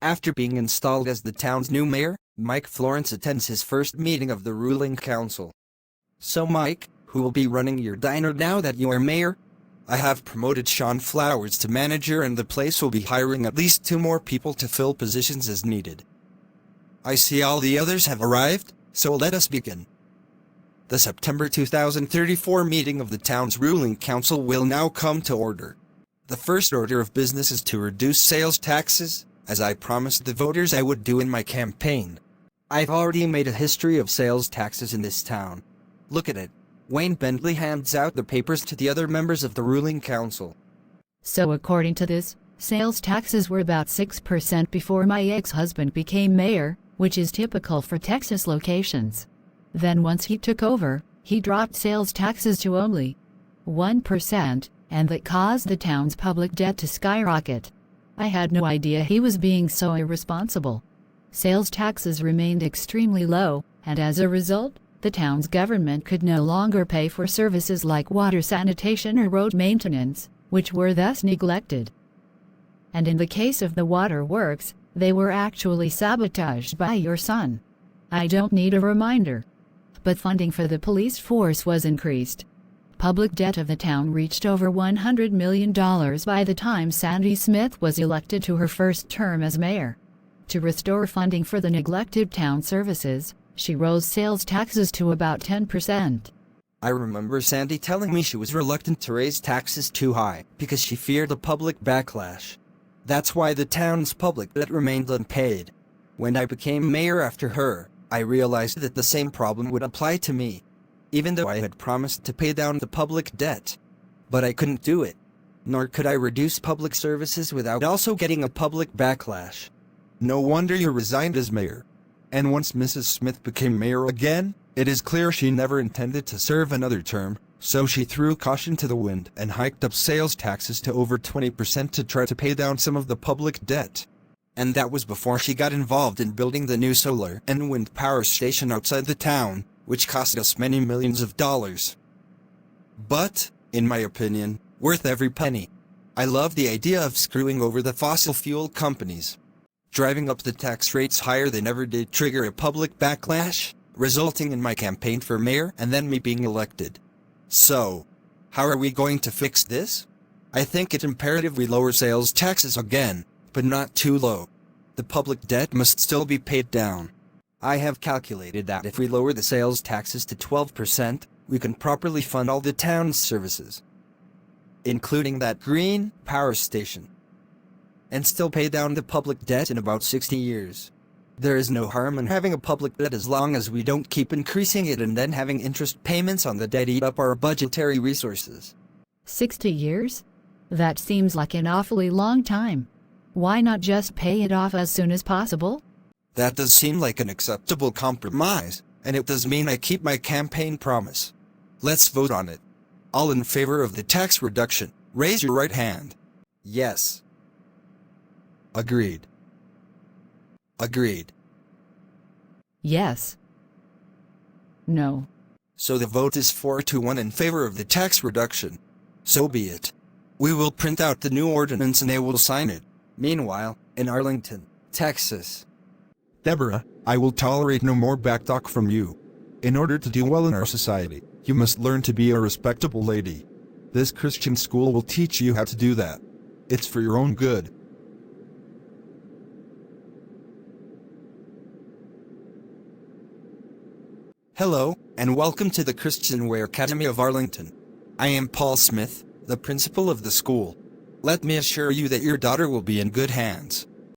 After being installed as the town's new mayor, Mike Florence attends his first meeting of the ruling council. So Mike, who will be running your diner now that you are mayor? I have promoted Sean Flowers to manager and the place will be hiring at least 2 more people to fill positions as needed. I see all the others have arrived, so let us begin. The September 2034 meeting of the town's ruling council will now come to order. The first order of business is to reduce sales taxes, as I promised the voters I would do in my campaign. I've already made a history of sales taxes in this town. Look at it. Wayne Bentley hands out the papers to the other members of the ruling council. So according to this, sales taxes were about 6% before my ex-husband became mayor, which is typical for Texas locations. Then once he took over, he dropped sales taxes to only 1%, and that caused the town's public debt to skyrocket. I had no idea he was being so irresponsible. Sales taxes remained extremely low, and as a result, the town's government could no longer pay for services like water sanitation or road maintenance, which were thus neglected. And in the case of the waterworks, they were actually sabotaged by your son. I don't need a reminder. But funding for the police force was increased. Public debt of the town reached over $100 million by the time Sandy Smith was elected to her first term as mayor. To restore funding for the neglected town services, she rose sales taxes to about 10%. I remember Sandy telling me she was reluctant to raise taxes too high because she feared a public backlash. That's why the town's public debt remained unpaid. When I became mayor after her, I realized that the same problem would apply to me, even though I had promised to pay down the public debt. But I couldn't do it. Nor could I reduce public services without also getting a public backlash. No wonder you resigned as mayor. And once Mrs. Smith became mayor again, it is clear she never intended to serve another term, so she threw caution to the wind and hiked up sales taxes to over 20% to try to pay down some of the public debt. And that was before she got involved in building the new solar and wind power station outside the town, which cost us many millions of dollars. But, in my opinion, worth every penny. I love the idea of screwing over the fossil fuel companies. Driving up the tax rates higher than ever did trigger a public backlash, resulting in my campaign for mayor and then me being elected. So, how are we going to fix this? I think it's imperative we lower sales taxes again, but not too low. The public debt must still be paid down. I have calculated that if we lower the sales taxes to 12%, we can properly fund all the town's services, including that green power station, and still pay down the public debt in about 60 years. There is no harm in having a public debt as long as we don't keep increasing it and then having interest payments on the debt eat up our budgetary resources. 60 years? That seems like an awfully long time. Why not just pay it off as soon as possible? That does seem like an acceptable compromise, and it does mean I keep my campaign promise. Let's vote on it. All in favor of the tax reduction, raise your right hand. Yes. Agreed. Agreed. Yes. No. So the vote is 4-1 in favor of the tax reduction. So be it. We will print out the new ordinance and they will sign it. Meanwhile, in Arlington, Texas. Deborah, I will tolerate no more backtalk from you. In order to do well in our society, you must learn to be a respectable lady. This Christian school will teach you how to do that. It's for your own good. Hello, and welcome to the Christian Way Academy of Arlington. I am Paul Smith, the principal of the school. Let me assure you that your daughter will be in good hands.